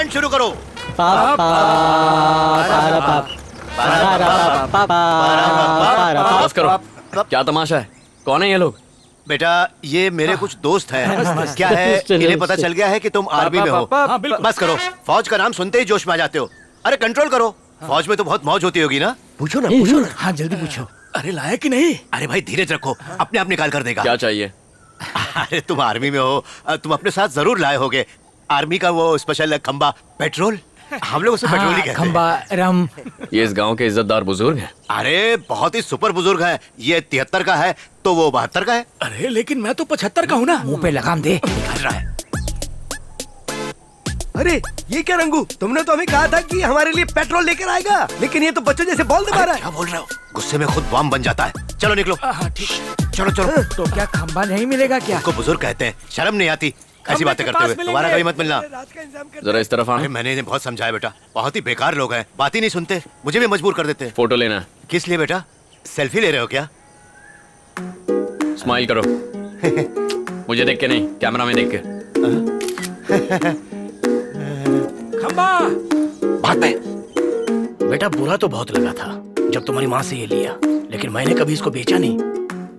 Band शुरू करो। बस करो, क्या तमाशा है? कौन है ये लोग? बेटा ये मेरे कुछ दोस्त हैं। क्या है, इन्हें पता चल गया है कि तुम आर्मी में हो। बस करो, फौज का नाम सुनते ही जोश में आ जाते हो। अरे कंट्रोल करो, फौज में तो बहुत मौज होती होगी ना। पूछो ना, पूछो ना। हाँ जल्दी पूछो। अरे लाया कि नहीं? अरे भाई धीरज रखो, अपने आप निकाल कर देगा। क्या चाहिए? अरे तुम आर्मी में हो, तुम अपने साथ जरूर लाए होगे आर्मी का वो स्पेशल खंबा पेट्रोल। हम लोग उसे पेट्रोल ही कहते हैं। खंबा रम। ये इस गांव के इज्जतदार बुजुर्ग हैं। अरे बहुत ही सुपर बुजुर्ग हैं। ये 73 का है तो वो 72 का है। अरे लेकिन मैं तो 75 का हूँ ना। मुंह पे लगाम दे। निकल रहा है। अरे ये क्या रंगू, तुमने तो हमें कहा था कि हमारे लिए पेट्रोल लेकर आएगा, लेकिन ये तो बच्चों जैसे बॉल दबा रहा है। क्या बोल रहे हो? गुस्से में खुद बॉम्ब बन जाता है। चलो निकलो। हाँ ठीक। चलो चलो। तो क्या खंबा नहीं मिलेगा क्या? उसको बुजुर्ग कहते हैं, शर्म नहीं आती ऐसी बातें करते हुए। तुम्हारा कहीं मत मिलना। जरा इस तरफ अरे आना। मैंने इन्हें बहुत समझाया बेटा, बहुत ही बेकार लोग हैं, बात ही नहीं सुनते, मुझे भी मजबूर कर देते हैं। फोटो लेना है। किस लिए बेटा? सेल्फी ले रहे हो क्या? स्माइल करो। मुझे देख के नहीं, कैमरा में देख के। खंबा। बात पे। बेटा बुरा तो बहुत लगा था जब तुम्हारी माँ से ये लिया, लेकिन मैंने कभी इसको बेचा नहीं,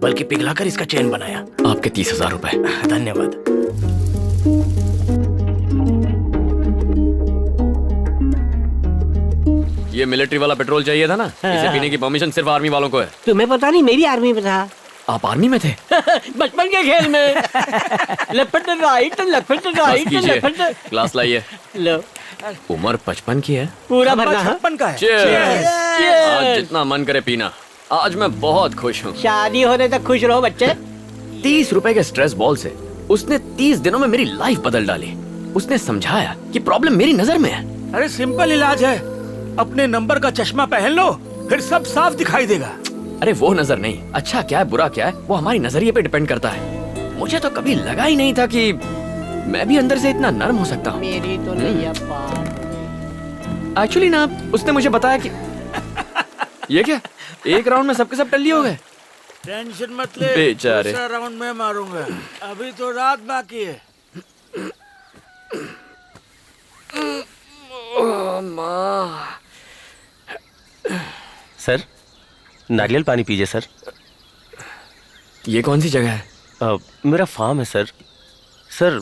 बल्कि पिघलाकर इसका चेन बनाया। आपके 30,000 रुपए। धन्यवाद। ये मिलिट्री वाला पेट्रोल चाहिए था ना? इसे पीने की परमिशन सिर्फ आर्मी वालों को है। तुम्हें पता नहीं, मेरी आर्मी में था। आप आर्मी में थे? बचपन के खेल में। लेफ्ट राइट, लेफ्ट बस राइट, कीजिए, लेफ्ट। ग्लास लाइए। लो, उम्र 55 की है। पूरा भरना है। 56 का है। Cheers! Cheers! आज जितना मन करे पीना। आज मैं बहुत खुश हूँ। शादी होने तक खुश रहो बच्चे। 30 रुपए के स्ट्रेस बॉल से उसने 30 दिनों में मेरी लाइफ बदल डाली। उसने समझाया कि प्रॉब्लम मेरी नजर में है। अरे सिंपल इलाज है, अपने नंबर का चश्मा पहन लो, फिर सब साफ दिखाई देगा। अरे वो नजर नहीं, अच्छा क्या है बुरा क्या है वो हमारी नजरिए पे डिपेंड करता है। मुझे तो कभी लगा ही नहीं था कि मैं भी अंदर से इतना नर्म हो सकता हूँ। मेरी तो नैया पार। एक्चुअली ना उसने मुझे बताया कि ये क्या, एक राउंड में सबके सब टल्ली हो गए। टेंशन मत ले, बेचारे। दूसरा राउंड में मारूंगा, अभी तो रात बाकी है। सर नारियल पानी पीजिए सर। ये कौन सी जगह है? मेरा फार्म है सर। सर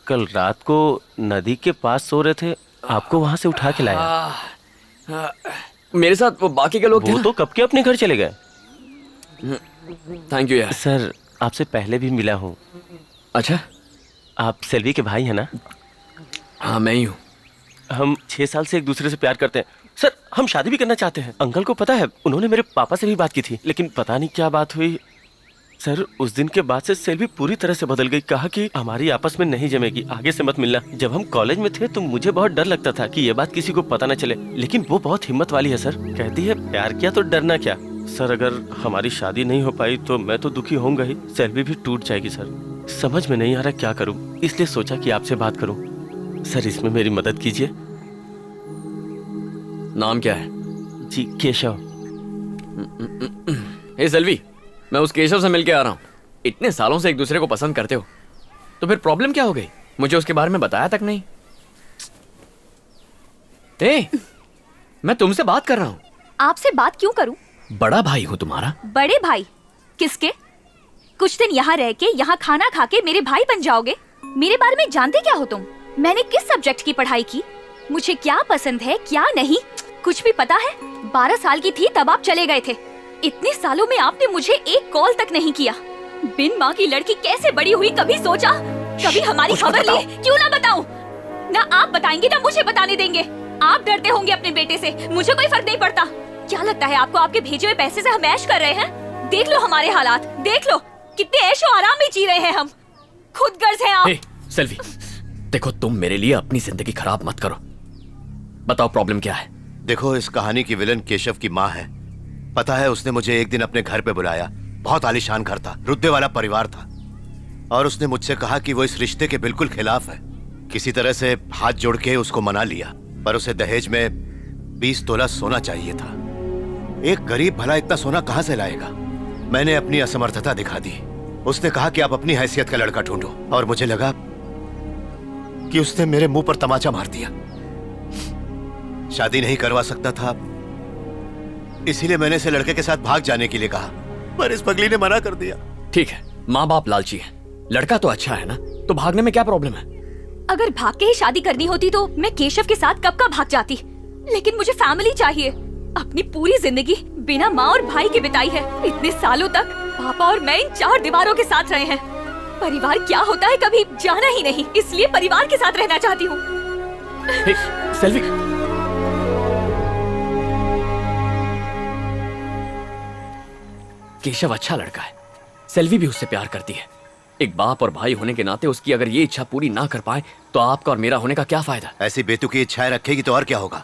कल रात को नदी के पास सो रहे थे, आपको वहां से उठा के लाया। मेरे साथ वो बाकी के लोग थे वो ना? तो कब के अपने घर चले गए। थैंक यू यार। सर आपसे पहले भी मिला हूँ। अच्छा, आप सेल्वी के भाई हैं ना? हाँ मैं ही हूँ। हम 6 साल से एक दूसरे से प्यार करते हैं सर। हम शादी भी करना चाहते हैं। अंकल को पता है, उन्होंने मेरे पापा से भी बात की थी, लेकिन पता नहीं क्या बात हुई सर। उस दिन के बाद से सेल्वी पूरी तरह से बदल गई। कहा कि हमारी आपस में नहीं जमेगी, आगे से मत मिलना। जब हम कॉलेज में थे तो मुझे बहुत डर लगता था कि ये बात किसी को पता न चले, लेकिन वो बहुत हिम्मत वाली है सर। कहती है प्यार किया तो डरना क्या। सर अगर हमारी शादी नहीं हो पाई तो मैं तो दुखी होऊंगा ही, सेल्वी भी टूट जाएगी सर। समझ में नहीं आ रहा क्या करूं, इसलिए सोचा कि आपसे बात करूं। सर इसमें मेरी मदद कीजिए। नाम क्या है? जी केशव। हे सेल्वी, मैं उस केशव से मिलके आ रहा हूँ। इतने सालों से एक दूसरे को पसंद करते हो तो फिर प्रॉब्लम क्या हो गई? मुझे उसके बारे में बताया तक नहीं। ए, मैं तुमसे बात कर रहा हूँ। आपसे बात क्यों करूं? बड़ा भाई हूँ तुम्हारा। बड़े भाई? किसके? कुछ दिन यहाँ रह के, यहाँ खाना खा के मेरे भाई बन जाओगे? मेरे बारे में जानते क्या हो तुम? मैंने किस सब्जेक्ट की पढ़ाई की, मुझे क्या पसंद है क्या नहीं, कुछ भी पता है? 12 साल की थी तब आप चले गए थे। इतने सालों में आपने मुझे एक कॉल तक नहीं किया। बिन माँ की लड़की कैसे बड़ी हुई कभी सोचा? कभी हमारी खबर ली? क्यों ना बताऊं? ना आप बताएंगे ना मुझे बताने देंगे। आप डरते होंगे अपने बेटे से, मुझे कोई फर्क नहीं पड़ता। क्या लगता है आपको आपके भेजे हुए पैसे से हम ऐश कर रहे हैं? देख लो हमारे हालात, देख लो कितने ऐशो आराम में जी रहे हैं हम। खुद गर्ज हैं आप। हे सेल्वी, देखो तुम मेरे लिए अपनी जिंदगी खराब मत करो। बताओ प्रॉब्लम क्या है? देखो इस कहानी की विलन केशव की माँ है। पता है उसने मुझे एक दिन अपने घर पे बुलाया। बहुत आलीशान घर था, रुतबे वाला परिवार था, और उसने मुझसे कहा कि वो इस रिश्ते के बिल्कुल खिलाफ है। किसी तरह से हाथ जोड़ के उसको मना लिया, पर उसे दहेज में 20 तोला सोना चाहिए था। एक गरीब भला इतना सोना कहां से लाएगा? मैंने अपनी असमर्थता दिखा दी। उसने कहा कि आप अपनी हैसियत का लड़का ढूंढो, और मुझे लगा कि उसने मेरे मुंह पर तमाचा मार दिया। शादी नहीं करवा सकता था, इसीलिए मैंने इसे लड़के के साथ भाग जाने के लिए कहा, पर इस पगली ने मना कर दिया। ठीक है, माँ बाप लालची है, लड़का तो अच्छा है ना, तो भागने में क्या प्रॉब्लम है? अगर भाग के ही शादी करनी होती तो मैं केशव के साथ कब का भाग जाती, लेकिन मुझे फैमिली चाहिए। अपनी पूरी जिंदगी बिना माँ और भाई के बिताई है। इतने सालों तक पापा और मैं इन 4 दीवारों के साथ रहे हैं। परिवार क्या होता है कभी जाना ही नहीं, इसलिए परिवार के साथ रहना चाहती हूँ। सेल्वी, केशव अच्छा लड़का है, सेल्वी भी उससे प्यार करती है। एक बाप और भाई होने के नाते उसकी अगर ये इच्छा पूरी ना कर पाए तो आपका और मेरा होने का क्या फायदा? ऐसी बेतुकी इच्छाएं रखेगी तो और क्या होगा?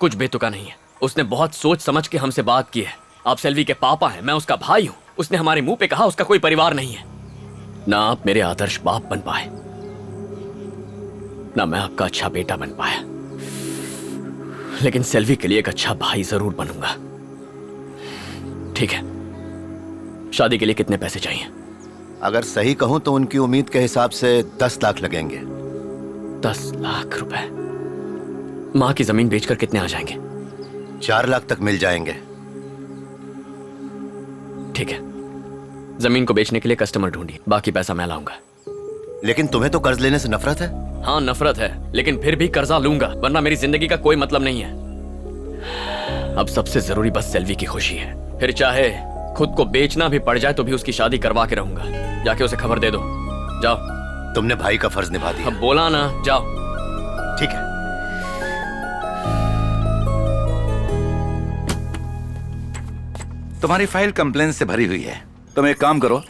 कुछ बेतुका नहीं है, उसने बहुत सोच समझ के हमसे बात की है। आप सेल्वी के पापा हैं, मैं उसका भाई हूँ। उसने हमारे मुंह पे कहा उसका कोई परिवार नहीं है। ना आप मेरे आदर्श बाप बन पाए, ना मैं आपका अच्छा बेटा बन पाया, लेकिन सेल्वी के लिए एक अच्छा भाई जरूर बनूंगा। ठीक है, शादी के लिए कितने पैसे चाहिए? अगर सही कहूं तो उनकी उम्मीद के हिसाब से 10 लाख लगेंगे। 10 लाख रुपए? माँ की जमीन बेचकर कितने आ जाएंगे? 4 लाख तक मिल जाएंगे। ठीक है, जमीन को बेचने के लिए कस्टमर ढूंढिए, बाकी पैसा मैं लाऊंगा। लेकिन तुम्हें तो कर्ज लेने से नफरत है। हाँ नफरत है, लेकिन फिर भी कर्जा लूंगा, वरना मेरी जिंदगी का कोई मतलब नहीं है। अब सबसे जरूरी बस सेल्वी की खुशी है, फिर चाहे खुद को बेचना भी पड़ जाए तो भी उसकी शादी करवा के रहूंगा। जाके उसे खबर दे दो। जाओ। तुमने भाई का फर्ज निभा दिया। अब बोला ना, जाओ। ठीक है। तुम्हारी फाइल कंप्लेन से भरी हुई है। तुम एक काम करो,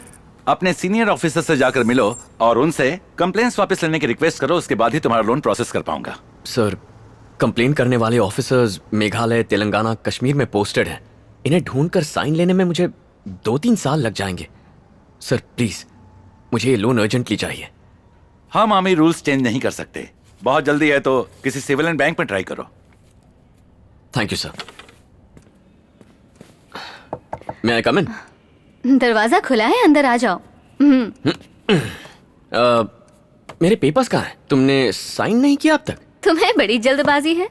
अपने सीनियर ऑफिसर से जाकर मिलो और उनसे कंप्लेंट्स वापस लेने की रिक्वेस्ट करो, उसके बाद ही तुम्हारा लोन प्रोसेस कर पाऊंगा। सर, कंप्लेन करने वाले ऑफिसर्स मेघालय, तेलंगाना, कश्मीर में पोस्टेड हैं। इन्हें ढूंढकर साइन लेने में मुझे 2-3 साल लग जाएंगे। सर प्लीज, मुझे ये लोन अर्जेंटली चाहिए। हम आर्मी रूल्स चेंज नहीं कर सकते। बहुत जल्दी है तो किसी सिविलियन बैंक में ट्राई करो। Thank you sir. मैं आई कम इन? दरवाजा खुला है, अंदर आ जाओ। मेरे पेपर्स कहाँ हैं? तुमने साइन नहीं किया अब तक? तुम्हें बड़ी जल्दबाजी है।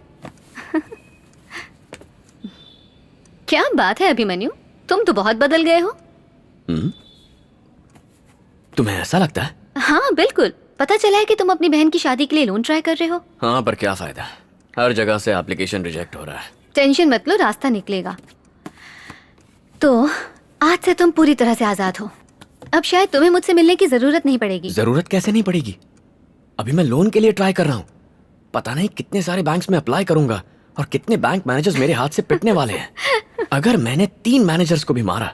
क्या बात है अभिमन्यु, तुम तो बहुत बदल गए हो। तुम्हें ऐसा लगता है? हाँ बिल्कुल, पता चला है कि तुम अपनी बहन की शादी के लिए लोन ट्राई कर रहे हो। हाँ, पर क्या फायदा, हर जगह से एप्लीकेशन रिजेक्ट हो रहा है। टेंशन मत लो, रास्ता निकलेगा। तो आज से तुम पूरी तरह से आजाद हो। अब शायद तुम्हें मुझसे मिलने की जरूरत नहीं पड़ेगी। जरूरत कैसे नहीं पड़ेगी? अभी मैं लोन के लिए ट्राई कर रहा हूँ। पता नहीं कितने सारे बैंक्स में अप्लाई करूंगा और कितने बैंक मैनेजर्स मेरे हाथ से पिटने वाले हैं। अगर मैंने 3 मैनेजर्स को भी मारा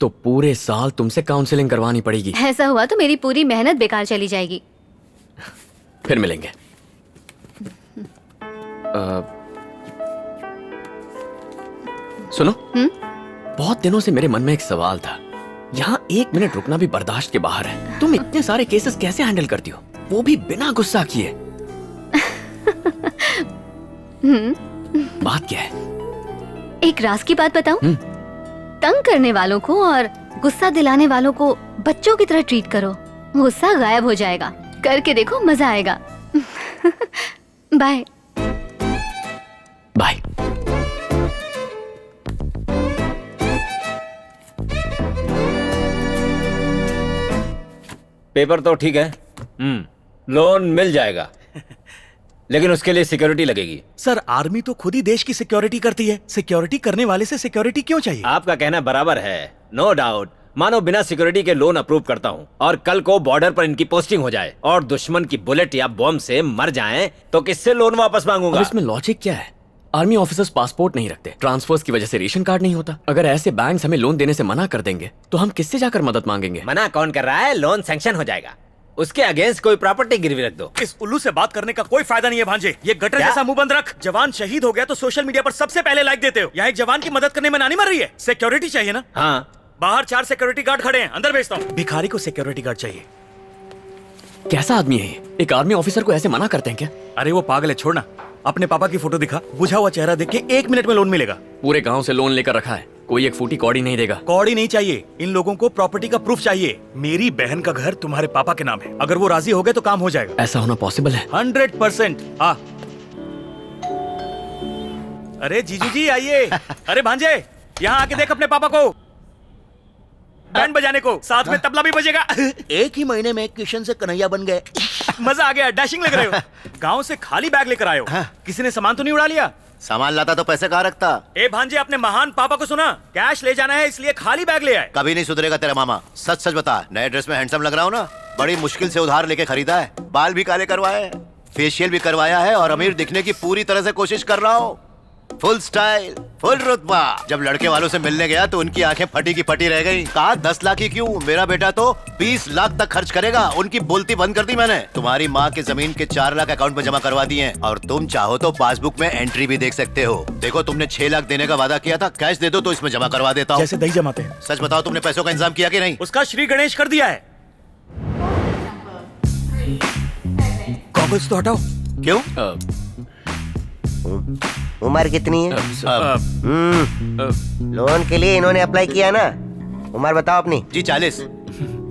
तो पूरे साल तुमसे काउंसलिंग करवानी पड़ेगी। ऐसा हुआ तो मेरी पूरी मेहनत बेकार चली जाएगी। फिर मिलेंगे। सुनो, बहुत दिनों से मेरे मन में एक सवाल था। यहाँ 1 मिनट रुकना भी बर्दाश्त के बाहर है। तुम इतने सारे केसेस कैसे हैंडल करती हो, वो भी बिना गुस्सा किए? बात क्या है? एक राज की बात बताऊं? तंग करने वालों को और गुस्सा दिलाने वालों को बच्चों की तरह ट्रीट करो, गुस्सा गायब हो जाएगा। करके देखो, मजा आएगा। Bye bye. पेपर तो ठीक है, लोन मिल जाएगा, लेकिन उसके लिए सिक्योरिटी लगेगी। सर, आर्मी तो खुद ही देश की सिक्योरिटी करती है, सिक्योरिटी करने वाले से सिक्योरिटी क्यों चाहिए? आपका कहना बराबर है, नो डाउट। मानो बिना सिक्योरिटी के लोन अप्रूव करता हूँ और कल को बॉर्डर पर इनकी पोस्टिंग हो जाए और दुश्मन की बुलेट या बॉम्ब से मर जाएं, तो किससे लोन वापस मांगूंगा? अब इसमें लॉजिक क्या है? आर्मी ऑफिसर्स पासपोर्ट नहीं रखते, ट्रांसफर्स की वजह से रेशन कार्ड नहीं होता। अगर ऐसे बैंक्स हमें लोन देने से मना कर देंगे तो हम किससे जाकर मदद मांगेंगे? मना कौन कर रहा है? लोन सैंक्शन हो जाएगा, उसके अगेंस्ट कोई प्रॉपर्टी गिरवी रख दो। इस उल्लू से बात करने का कोई फायदा नहीं है भांजे। ये गटर जैसा मुंह बंद रख। जवान शहीद हो गया तो सोशल मीडिया पर सबसे पहले लाइक देते हो। यहाँ एक जवान की मदद करने में नानी मर रही है। सिक्योरिटी चाहिए ना? हाँ, बाहर 4 सिक्योरिटी गार्ड खड़े हैं, अंदर भेजता हूँ। भिखारी को सिक्योरिटी गार्ड चाहिए। कैसा आदमी है ये? एक आर्मी ऑफिसर को ऐसे मना करते हैं क्या? अरे वो पागल है, छोड़ना। अपने पापा की फोटो दिखा, बुझा हुआ चेहरा देख के 1 मिनट में लोन मिलेगा। पूरे गांव से लोन लेकर रखा है, कोई एक फूटी कौड़ी नहीं देगा। कौड़ी नहीं चाहिए, इन लोगों को प्रॉपर्टी का प्रूफ चाहिए। मेरी बहन का घर तुम्हारे पापा के नाम है, अगर वो राजी हो गए तो काम हो जाएगा। ऐसा होना पॉसिबल है? 100%। अरे जीजू जी आइए। अरे भांजे यहाँ आके देख अपने पापा को, बैंड बजाने को, साथ में तबला भी बजेगा। एक ही महीने में किशन से कन्हैया बन गए। मजा आ गया, डैशिंग लग रहे हो। गांव से खाली बैग लेकर आए हो, किसी ने सामान तो नहीं उड़ा लिया? सामान लाता तो पैसे कहाँ रखता? ए भांजे, अपने महान पापा को सुना, कैश ले जाना है इसलिए खाली बैग ले आए। कभी नहीं सुधरेगा तेरा मामा। सच सच बता, नए ड्रेस में हैंडसम लग रहा हूँ ना? बड़ी मुश्किल से उधार लेके खरीदा है, बाल भी काले करवाए हैं, फेशियल भी करवाया है और अमीर दिखने की पूरी तरह से कोशिश कर रहा हूँ। फुल स्टाइल, फुल रुतबा। जब लड़के वालों से मिलने गया तो उनकी आंखें फटी की फटी रह गई। कहा 10 लाख ही क्यों, मेरा बेटा तो 20 लाख तक खर्च करेगा। उनकी बोलती बंद कर दी मैंने। तुम्हारी माँ की जमीन के 4 लाख अकाउंट में जमा करवा दिए हैं और तुम चाहो तो पासबुक में एंट्री भी देख सकते हो। देखो, तुमने 6 लाख देने का वादा किया था, कैश दे दो तो इसमें जमा करवा देता हूँ। जैसे दही जमाते हैं। सच बताओ, तुमने पैसों का इंतजाम किया कि नहीं? उसका श्री गणेश कर दिया है। गॉगल्स तो हटाओ। क्यों? उम्र कितनी है? लोन के लिए इन्होंने अप्लाई किया ना? उम्र बताओ अपनी। जी 40।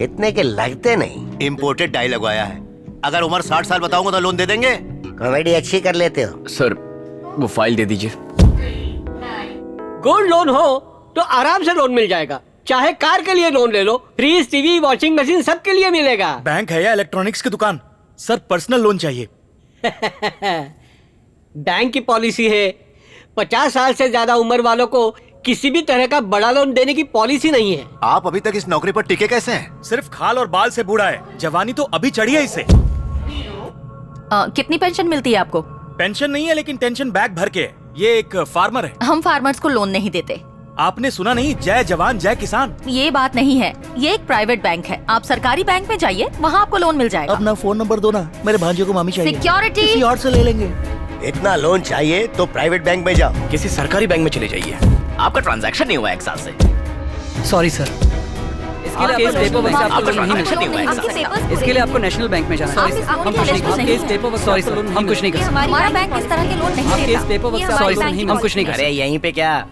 इतने के लगते नहीं। इम्पोर्टेड डाई लगवाया है। अगर उम्र 60 साल बताऊंगा तो लोन दे देंगे? कॉमेडी अच्छी कर लेते हो। सर वो फाइल दे दीजिए। गोल्ड लोन हो तो आराम से लोन मिल जाएगा। चाहे कार के लिए लोन ले लो, फ्रिज, टीवी, वॉशिंग मशीन सबके लिए मिलेगा। बैंक है या इलेक्ट्रॉनिक्स की दुकान? सर पर्सनल लोन चाहिए। बैंक की पॉलिसी है 50 साल से ज्यादा उम्र वालों को किसी भी तरह का बड़ा लोन देने की पॉलिसी नहीं है। आप अभी तक इस नौकरी पर टिके कैसे हैं? सिर्फ खाल और बाल से बूढ़ा है, जवानी तो अभी चढ़ी है इसे। कितनी पेंशन मिलती है आपको? पेंशन नहीं है लेकिन टेंशन बैग भर के है। ये एक फार्मर है। हम फार्मर्स को लोन नहीं देते। आपने सुना नहीं, जय जवान जय किसान। ये बात नहीं है, ये एक प्राइवेट बैंक है। आप सरकारी बैंक में जाइए, वहाँ आपको लोन मिल जाएगा। अपना फोन नंबर दो ना, मेरे भांजे को मामी चाहिए। सिक्योरिटी किसी और से ले लेंगे। इतना लोन चाहिए तो प्राइवेट बैंक में जाओ। किसी सरकारी बैंक में चले जाइए। आपका ट्रांजैक्शन नहीं हुआ 1 साल से। सॉरी सर, इसके लिए आपको नेशनल बैंक में जाना है। हम कुछ नहीं कर सकते। हमारा बैंक इस तरह के लोन नहीं देता। हम कुछ नहीं कर सकते। अरे यहीं पे क्या,